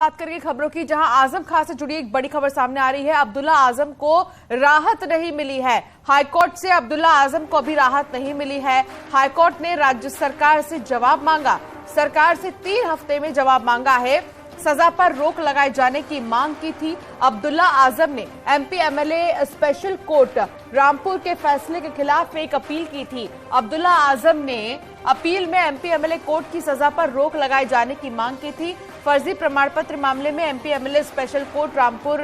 बात करेंगे खबरों की, जहां आजम खान से जुड़ी एक बड़ी खबर सामने आ रही है। अब्दुल्ला आजम को राहत नहीं मिली है। हाईकोर्ट से अब्दुल्ला आजम को भी राहत नहीं मिली है। हाईकोर्ट ने राज्य सरकार से जवाब मांगा। सरकार से 3 हफ्ते में जवाब मांगा है। सजा पर रोक लगाए जाने की मांग की थी। अब्दुल्ला आजम ने MP MLA special court Rampur के फैसले के खिलाफ एक अपील की थी। अब्दुल्ला आजम ने अपील में एमपी एमएलए कोर्ट की सजा पर रोक लगाए जाने की मांग की थी। फर्जी प्रमाण पत्र मामले में MP MLA special court Rampur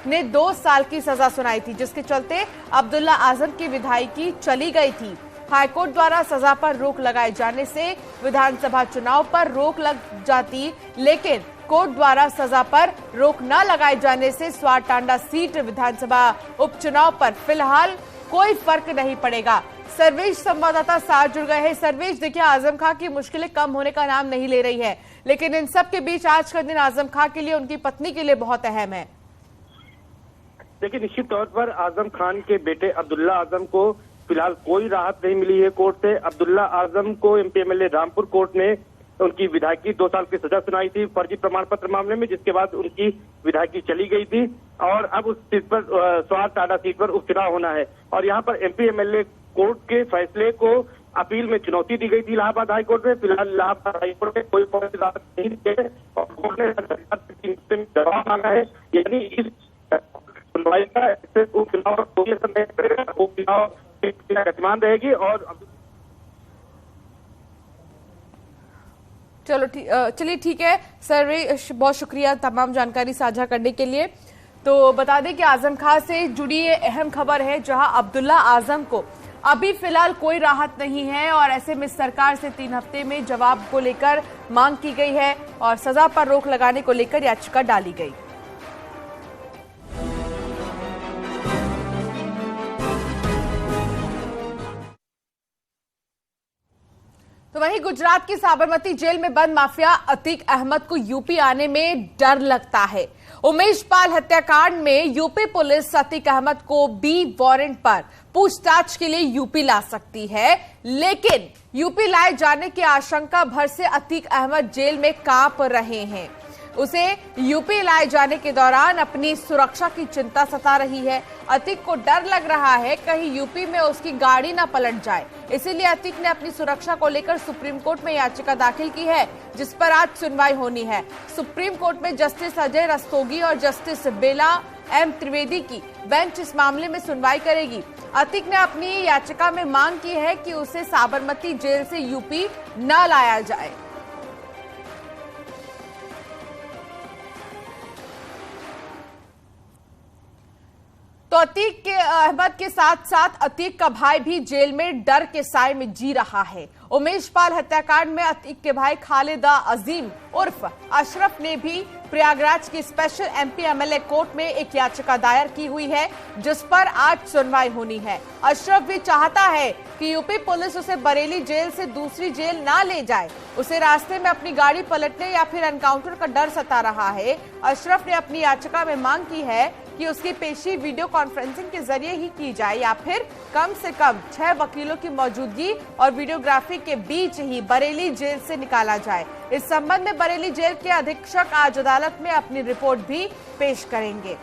ने 2 साल की सजा सुनाई थी, जिसके चलते अब्दुल्ला आजम की विधायकी चली गई थी। हाईकोर्ट द्वारा सजा पर रोक लगाए जाने से विधानसभा चुनाव पर रोक लग जाती, लेकिन कोर्ट द्वारा सजा पर रोक न लगाए जाने से स्वार टांडा सीट विधानसभा उपचुनाव पर फिलहाल कोई फर्क नहीं पड़ेगा। सर्वेश संवाददाता साथ जुड़ गए हैं। सर्वेश, देखिए, आजम खां की मुश्किलें कम होने का नाम नहीं ले रही है, लेकिन इन सब के बीच आज का दिन आजम खां के लिए, उनकी पत्नी के लिए बहुत अहम है। देखिए, निश्चित तौर पर आजम खान के बेटे अब्दुल्ला आजम को फिलहाल कोई राहत नहीं मिली है कोर्ट से। अब्दुल्ला आजम को एमपी एमएलए रामपुर कोर्ट ने उनकी विधायकी 2 साल की सजा सुनाई थी फर्जी प्रमाण पत्र मामले में, जिसके बाद उनकी विधायकी चली गई थी और अब उस सीट पर स्वार टांडा सीट पर उपचुनाव होना है। और यहाँ पर एमपी एमएलए कोर्ट के फैसले को अपील में चुनौती दी गई थी इलाहाबाद हाईकोर्ट में। फिलहाल इलाहाबाद हाईकोर्ट में कोई राहत नहीं दी है और कोर्ट ने सरकार से 3 हफ्ते में जवाब मांगा है। यानी इस सुनवाई का उपचुनाव पर कोई असर नहीं पड़ेगा। उपचुनाव गतिमान रहेगी। और चलिए ठीक है सर्वेश, बहुत शुक्रिया तमाम जानकारी साझा करने के लिए। तो बता दें कि आजम खान से जुड़ी ये अहम खबर है, जहां अब्दुल्ला आजम को अभी फिलहाल कोई राहत नहीं है और ऐसे में सरकार से 3 हफ्ते में जवाब को लेकर मांग की गई है और सजा पर रोक लगाने को लेकर याचिका डाली गई। तो वहीं गुजरात की साबरमती जेल में बंद माफिया अतीक अहमद को यूपी आने में डर लगता है। उमेश पाल हत्याकांड में यूपी पुलिस अतीक अहमद को बी वारंट पर पूछताछ के लिए यूपी ला सकती है, लेकिन यूपी लाए जाने की आशंका भर से अतीक अहमद जेल में कांप रहे हैं। उसे यूपी लाए जाने के दौरान अपनी सुरक्षा की चिंता सता रही है। अतीक को डर लग रहा है कहीं यूपी में उसकी गाड़ी न पलट जाए, इसीलिए अतीक ने अपनी सुरक्षा को लेकर सुप्रीम कोर्ट में याचिका दाखिल की है, जिस पर आज सुनवाई होनी है। सुप्रीम कोर्ट में जस्टिस अजय रस्तोगी और जस्टिस बेला एम त्रिवेदी की बेंच इस मामले में सुनवाई करेगी। अतीक ने अपनी याचिका में मांग की है कि उसे साबरमती जेल से यूपी न लाया जाए। तो अतीक अहमद के साथ साथ अतीक का भाई भी जेल में डर के साए में जी रहा है। उमेश पाल हत्याकांड में अतीक के भाई खालिद अजीम उर्फ अशरफ ने भी प्रयागराज की स्पेशल एमपी एमएलए कोर्ट में एक याचिका दायर की हुई है, जिस पर आज सुनवाई होनी है। अशरफ भी चाहता है कि यूपी पुलिस उसे बरेली जेल से दूसरी जेल ना ले जाए। उसे रास्ते में अपनी गाड़ी पलटने या फिर एनकाउंटर का डर सता रहा है। अशरफ ने अपनी याचिका में मांग की है कि उसकी पेशी वीडियो कॉन्फ्रेंसिंग के जरिए ही की जाए या फिर कम से कम 6 वकीलों की मौजूदगी और वीडियोग्राफी के बीच ही बरेली जेल से निकाला जाए। इस संबंध में बरेली जेल के अधीक्षक आज अदालत में अपनी रिपोर्ट भी पेश करेंगे।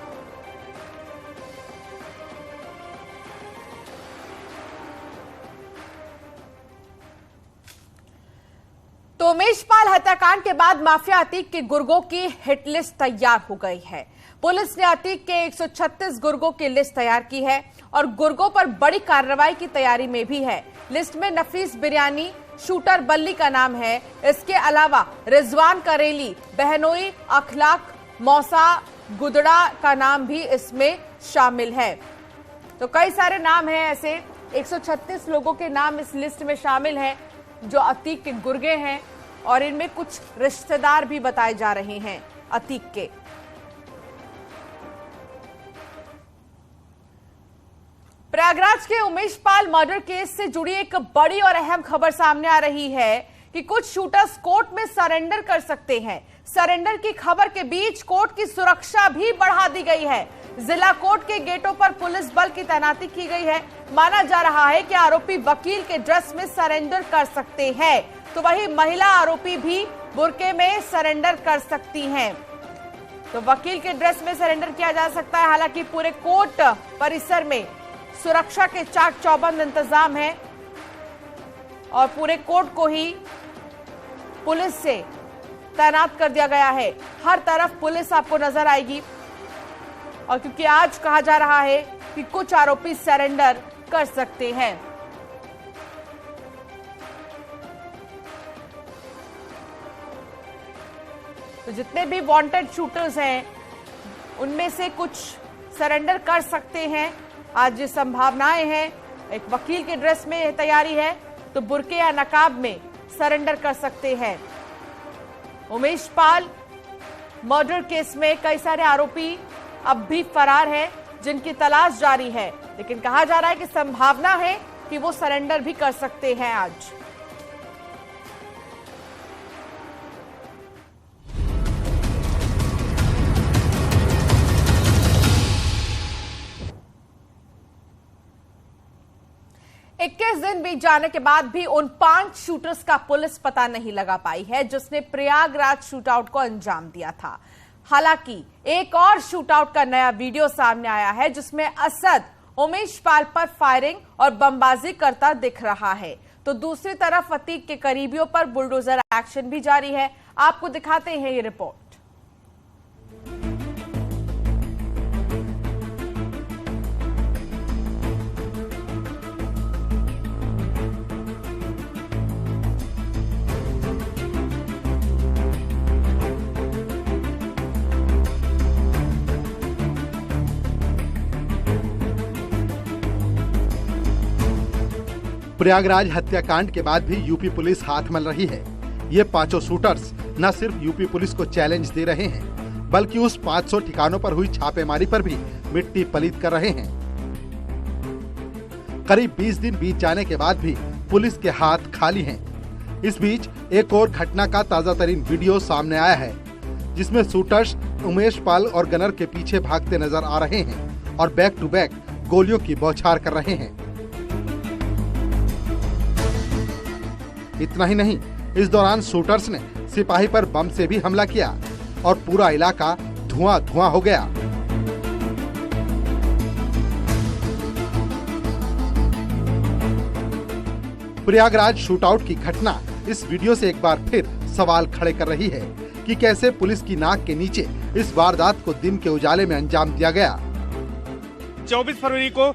तो उमेश पाल हत्याकांड के बाद माफिया अतीक के गुर्गों की हिट लिस्ट तैयार हो गई है। पुलिस ने अतीक के 136 गुर्गों की लिस्ट तैयार की है और गुर्गों पर बड़ी कार्रवाई की तैयारी में भी है। लिस्ट में नफीस बिरयानी, शूटर बल्ली का नाम है। इसके अलावा रिजवान करेली, बहनोई अखलाक, मौसा गुदड़ा का नाम भी इसमें शामिल है। तो कई सारे नाम हैं, ऐसे 136 लोगों के नाम इस लिस्ट में शामिल हैं जो अतीक के गुर्गे हैं और इनमें कुछ रिश्तेदार भी बताए जा रहे हैं अतीक के। प्रयागराज के उमेश पाल मर्डर केस से जुड़ी एक बड़ी और अहम खबर सामने आ रही है कि कुछ शूटर्स कोर्ट में सरेंडर कर सकते हैं। सरेंडर की खबर के बीच कोर्ट की सुरक्षा भी बढ़ा दी गई है। जिला कोर्ट के गेटों पर पुलिस बल की तैनाती की गई है। माना जा रहा है कि आरोपी वकील के ड्रेस में सरेंडर कर सकते हैं, तो वही महिला आरोपी भी बुर्के में सरेंडर कर सकती हैं। तो वकील के ड्रेस में सरेंडर किया जा सकता है। हालांकि पूरे कोर्ट परिसर में सुरक्षा के चाक चौबंद इंतजाम है और पूरे कोर्ट को ही पुलिस से तैनात कर दिया गया है। हर तरफ पुलिस आपको नजर आएगी और क्योंकि आज कहा जा रहा है कि कुछ आरोपी सरेंडर कर सकते हैं। तो जितने भी वांटेड शूटर्स हैं उनमें से कुछ सरेंडर कर सकते हैं। आज ये संभावनाएं हैं, एक वकील के ड्रेस में यह तैयारी है तो बुर्के या नकाब में सरेंडर कर सकते हैं। उमेश पाल मर्डर केस में कई सारे आरोपी अब भी फरार हैं जिनकी तलाश जारी है, लेकिन कहा जा रहा है कि संभावना है कि वो सरेंडर भी कर सकते हैं आज। इक्कीस दिन बीत जाने के बाद भी उन 5 शूटर्स का पुलिस पता नहीं लगा पाई है जिसने प्रयागराज शूटआउट को अंजाम दिया था। हालांकि एक और शूटआउट का नया वीडियो सामने आया है जिसमें असद उमेश पाल पर फायरिंग और बमबाजी करता दिख रहा है, तो दूसरी तरफ अतीक के करीबियों पर बुलडोजर एक्शन भी जारी है। आपको दिखाते हैं ये रिपोर्ट। प्रयागराज हत्याकांड के बाद भी यूपी पुलिस हाथ मल रही है। ये 5 शूटर्स न सिर्फ यूपी पुलिस को चैलेंज दे रहे हैं, बल्कि उस 500 ठिकानों पर हुई छापेमारी पर भी मिट्टी पलीत कर रहे हैं। करीब 20 दिन बीत जाने के बाद भी पुलिस के हाथ खाली हैं। इस बीच एक और घटना का ताजा तरीन वीडियो सामने आया है जिसमें शूटर्स उमेश पाल और गनर के पीछे भागते नजर आ रहे हैं और बैक टू बैक गोलियों की बौछार कर रहे हैं। इतना ही नहीं, इस दौरान शूटर्स ने सिपाही पर बम से भी हमला किया और पूरा इलाका धुआं धुआं हो गया। प्रयागराज शूटआउट की घटना इस वीडियो से एक बार फिर सवाल खड़े कर रही है कि कैसे पुलिस की नाक के नीचे इस वारदात को दिन के उजाले में अंजाम दिया गया। 24 फरवरी को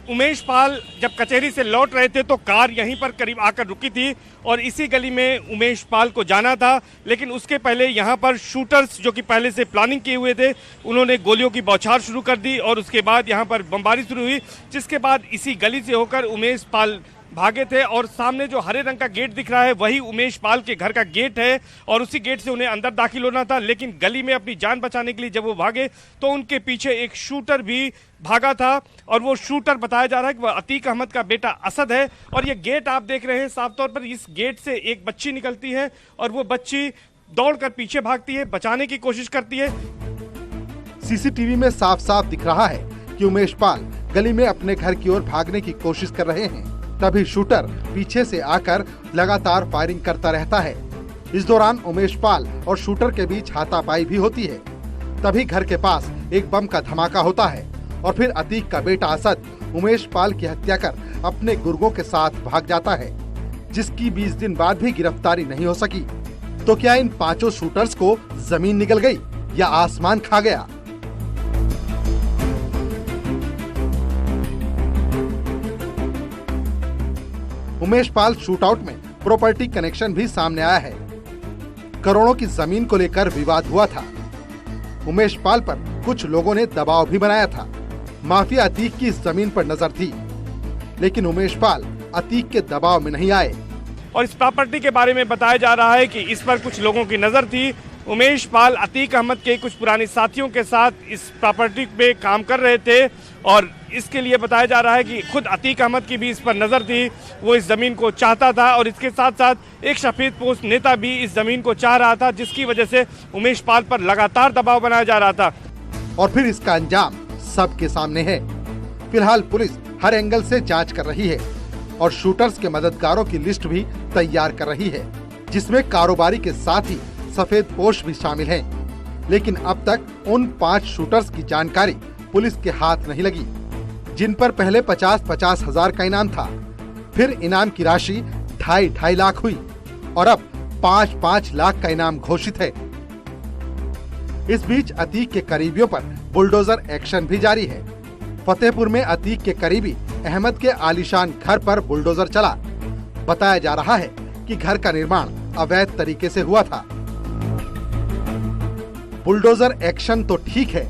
उमेश पाल जब कचहरी से लौट रहे थे तो कार यहीं पर करीब आकर रुकी थी और इसी गली में उमेश पाल को जाना था, लेकिन उसके पहले यहां पर शूटर्स जो कि पहले से प्लानिंग किए हुए थे उन्होंने गोलियों की बौछार शुरू कर दी और उसके बाद यहां पर बमबारी शुरू हुई, जिसके बाद इसी गली से होकर उमेश पाल भागे थे और सामने जो हरे रंग का गेट दिख रहा है वही उमेश पाल के घर का गेट है और उसी गेट से उन्हें अंदर दाखिल होना था। लेकिन गली में अपनी जान बचाने के लिए जब वो भागे तो उनके पीछे एक शूटर भी भागा था और वो शूटर बताया जा रहा है कि वह अतीक अहमद का बेटा असद है। और ये गेट आप देख रहे हैं साफ तौर पर, इस गेट से एक बच्ची निकलती है और वो बच्ची दौड़कर पीछे भागती है, बचाने की कोशिश करती है। सीसीटीवी में साफ साफ दिख रहा है कि उमेश पाल गली में अपने घर की ओर भागने की कोशिश कर रहे हैं, तभी शूटर पीछे से आकर लगातार फायरिंग करता रहता है। इस दौरान उमेश पाल और शूटर के बीच हाथापाई भी होती है। तभी घर के पास एक बम का धमाका होता है और फिर अतीक का बेटा असद उमेश पाल की हत्या कर अपने गुर्गों के साथ भाग जाता है, जिसकी 20 दिन बाद भी गिरफ्तारी नहीं हो सकी। तो क्या इन 5 शूटर्स को जमीन निकल गई या आसमान खा गया? उमेश पाल शूटआउट में प्रॉपर्टी कनेक्शन भी सामने आया है। करोड़ों की जमीन को लेकर विवाद हुआ था। उमेश पाल पर कुछ लोगों ने दबाव भी बनाया था। माफिया अतीक की जमीन पर नजर थी, लेकिन उमेश पाल अतीक के दबाव में नहीं आए। और इस प्रॉपर्टी के बारे में बताया जा रहा है कि इस पर कुछ लोगों की नजर थी। उमेश पाल अतीक अहमद के कुछ पुराने साथियों के साथ इस प्रॉपर्टी पे काम कर रहे थे और इसके लिए बताया जा रहा है कि खुद अतीक अहमद की भी इस पर नजर थी। वो इस जमीन को चाहता था और इसके साथ साथ एक सफेद पोस्ट नेता भी इस जमीन को चाह रहा था, जिसकी वजह से उमेश पाल पर लगातार दबाव बनाया जा रहा था। और फिर इसका अंजाम सबके सामने है। फिलहाल पुलिस हर एंगल से जांच कर रही है और शूटर्स के मददगारों की लिस्ट भी तैयार कर रही है, जिसमें कारोबारी के साथ ही सफेद पोश भी शामिल हैं। लेकिन अब तक उन 5 शूटर्स की जानकारी पुलिस के हाथ नहीं लगी, जिन पर पहले 50-50 हजार का इनाम था। फिर इनाम की राशि 2.5 लाख हुई और अब 5-5 लाख का इनाम घोषित है। इस बीच अतीक के करीबियों पर बुलडोजर एक्शन भी जारी है। फतेहपुर में अतीक के करीबी अहमद के आलीशान घर पर बुलडोजर चला। बताया जा रहा है कि घर का निर्माण अवैध तरीके से हुआ था। बुलडोजर एक्शन तो ठीक है,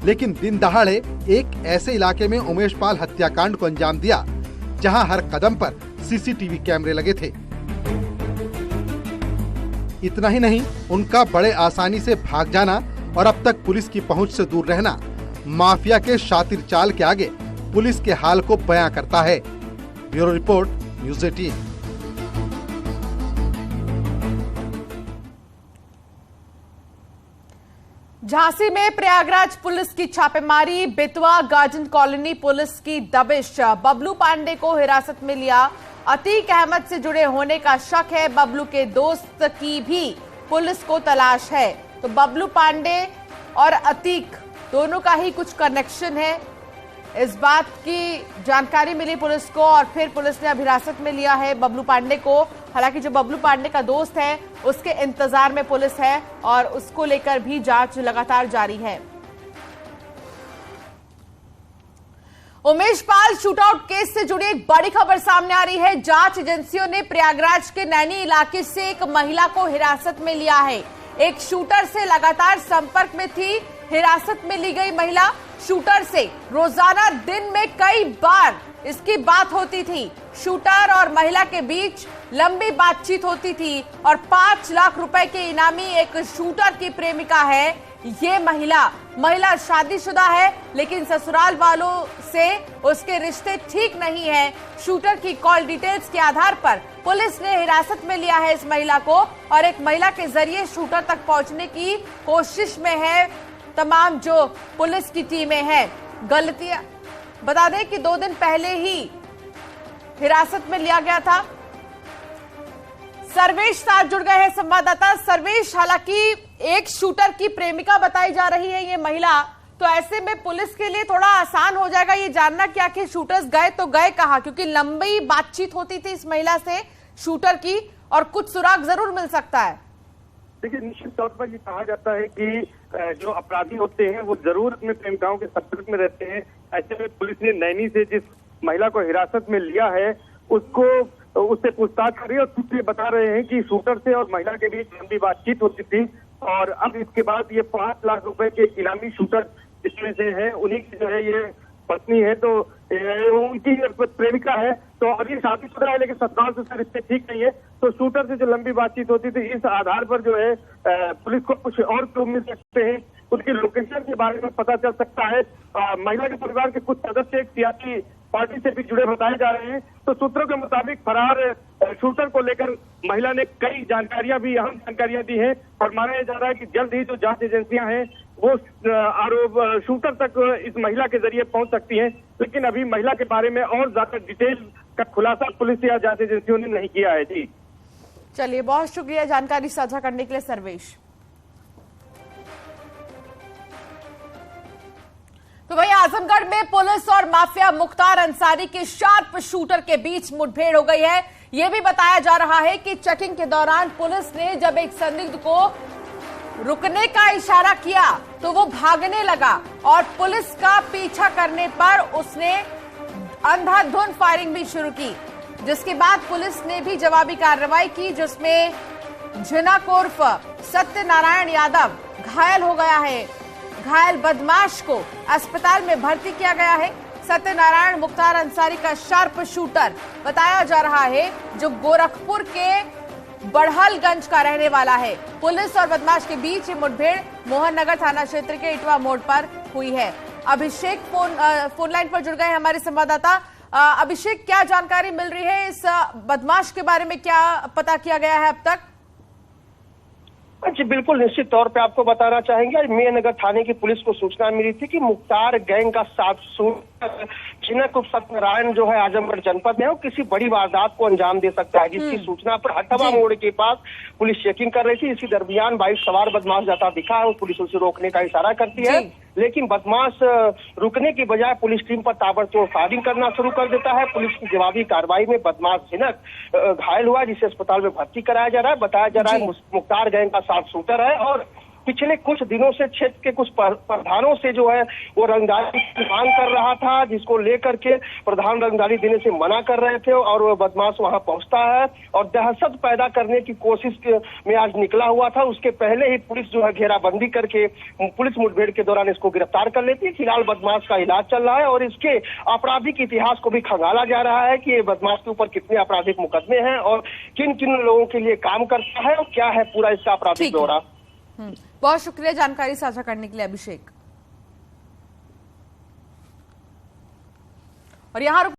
लेकिन दिन दहाड़े एक ऐसे इलाके में उमेश पाल हत्याकांड को अंजाम दिया जहां हर कदम पर सीसीटीवी कैमरे लगे थे। इतना ही नहीं, उनका बड़े आसानी से भाग जाना और अब तक पुलिस की पहुंच से दूर रहना माफिया के शातिर चाल के आगे पुलिस के हाल को बयां करता है। Bureau report, news 18। झांसी में प्रयागराज पुलिस की छापेमारी, बेतवा गार्डन कॉलोनी पुलिस की दबिश। बबलू पांडे को हिरासत में लिया। अतीक अहमद से जुड़े होने का शक है। बबलू के दोस्त की भी पुलिस को तलाश है। तो बबलू पांडे और अतीक दोनों का ही कुछ कनेक्शन है, इस बात की जानकारी मिली पुलिस को और फिर पुलिस ने अब हिरासत में लिया है बबलू पांडे को। हालांकि जो बबलू पांडे का दोस्त है उसके इंतजार में पुलिस है और उसको लेकर भी जांच लगातार जारी है। उमेश पाल शूटआउट केस से जुड़ी एक बड़ी खबर सामने आ रही है। जांच एजेंसियों ने प्रयागराज के नैनी इलाके से एक महिला को हिरासत में लिया है। एक शूटर से लगातार संपर्क में थी। हिरासत में ली गई महिला शूटर से रोजाना दिन में कई बार इसकी बात होती थी। शूटर और महिला के बीच लंबी बातचीत होती थी और 5 लाख रुपए के इनामी एक शूटर की प्रेमिका है ये महिला शादीशुदा है, लेकिन ससुराल वालों से उसके रिश्ते ठीक नहीं है। शूटर की कॉल डिटेल्स के आधार पर पुलिस ने हिरासत में लिया है इस महिला को और एक महिला के जरिए शूटर तक पहुंचने की कोशिश में है तमाम जो पुलिस की टीमें हैं। गलतियां बता दें कि 2 दिन पहले ही हिरासत में लिया गया था। सर्वेश साथ जुड़ गए हैं संवाददाता। सर्वेश, हालांकि एक शूटर की प्रेमिका बताई जा रही है ये महिला, तो ऐसे में पुलिस के लिए थोड़ा आसान हो जाएगा ये जानना कि आखिर शूटर्स गए तो गए कहां, क्योंकि लंबी बातचीत होती थी इस महिला से शूटर की और कुछ सुराग जरूर मिल सकता है। देखिए, निश्चित तौर पर ये कहा जाता है कि जो अपराधी होते हैं वो जरूर अपने प्रेमिकाओं के संपर्क में रहते हैं। ऐसे में पुलिस ने नैनी से जिस महिला को हिरासत में लिया है उससे पूछताछ कर रही है और सूत्र बता रहे हैं कि शूटर से और महिला के बीच लंबी बातचीत होती थी और अब इसके बाद ये 5 लाख रुपए के इनामी शूटर जिसमें से है उन्हीं की जो है ये पत्नी है, तो उनकी प्रेमिका है, तो और ये शादीशुदा है लेकिन ससुराल से उसके रिश्ते ठीक नहीं है। तो शूटर से जो लंबी बातचीत होती थी इस आधार पर जो है पुलिस को कुछ और क्लू मिल सकते हैं, उनकी लोकेशन के बारे में पता चल सकता है। महिला के परिवार के कुछ सदस्य एक सियासी पार्टी से भी जुड़े बताए जा रहे हैं। तो सूत्रों के मुताबिक फरार शूटर को लेकर महिला ने कई जानकारियां भी अहम जानकारियां दी हैं और माना जा रहा है कि जल्द ही जो जांच एजेंसियां हैं वो आरोप शूटर तक इस महिला के जरिए पहुंच सकती हैं, लेकिन अभी महिला के बारे में और ज्यादा डिटेल का खुलासा पुलिस या जांच एजेंसियों ने नहीं किया है। जी चलिए, बहुत शुक्रिया जानकारी साझा करने के लिए सर्वेश। तो वहीं आजमगढ़ में पुलिस और माफिया मुख्तार अंसारी के शार्प शूटर के बीच मुठभेड़ हो गई है। यह भी बताया जा रहा है कि चेकिंग के दौरान पुलिस ने जब एक संदिग्ध को रुकने का इशारा किया तो वो भागने लगा और पुलिस का पीछा करने पर उसने अंधाधुंध फायरिंग भी शुरू की, जिसके बाद पुलिस ने भी जवाबी कार्रवाई की, जिसमें झिनक उर्फ सत्यनारायण यादव घायल हो गया है। घायल बदमाश को अस्पताल में भर्ती किया गया है। सत्यनारायण मुख्तार अंसारी का शार्प शूटर बताया जा रहा है, जो गोरखपुर के बढ़लगंज का रहने वाला है। पुलिस और बदमाश के बीच ये मुठभेड़ मोहन नगर थाना क्षेत्र के इटवा मोड़ पर हुई है। अभिषेक फोन लाइन पर जुड़ गए हैं हमारे संवाददाता। अभिषेक, क्या जानकारी मिल रही है इस बदमाश के बारे में, क्या पता किया गया है अब तक? जी बिल्कुल, निश्चित तौर पे आपको बताना चाहेंगे, आज मेहनगर थाने की पुलिस को सूचना मिली थी कि मुख्तार गैंग का जिनक उर्फ सत्यनारायण जो है आजमगढ़ जनपद में, वो किसी बड़ी वारदात को अंजाम दे सकता है, जिसकी सूचना पर हटवा मोड़ के पास पुलिस चेकिंग कर रही थी। इसी दरमियान बाइक सवार बदमाश जाता दिखा है, पुलिस उसे रोकने का इशारा करती है, लेकिन बदमाश रुकने की बजाय पुलिस टीम पर ताबड़तोड़ फायरिंग करना शुरू कर देता है। पुलिस की जवाबी कार्रवाई में बदमाश जिनक घायल हुआ, जिसे अस्पताल में भर्ती कराया जा रहा है। बताया जा रहा है मुख्तार गैंग का शार्प शूटर है और पिछले कुछ दिनों से क्षेत्र के कुछ प्रधानों से जो है वो रंगदारी की मांग कर रहा था, जिसको लेकर के प्रधान रंगदारी देने से मना कर रहे थे और वो बदमाश वहां पहुंचता है और दहशत पैदा करने की कोशिश में आज निकला हुआ था। उसके पहले ही पुलिस जो है घेराबंदी करके पुलिस मुठभेड़ के दौरान इसको गिरफ्तार कर लेती है। फिलहाल बदमाश का इलाज चल रहा है और इसके आपराधिक इतिहास को भी खंगाला जा रहा है कि ये बदमाश के ऊपर कितने आपराधिक मुकदमे हैं और किन किन लोगों के लिए काम करता है और क्या है पूरा इसका आपराधिक ब्यौरा। बहुत शुक्रिया जानकारी साझा करने के लिए अभिषेक। और यहाँ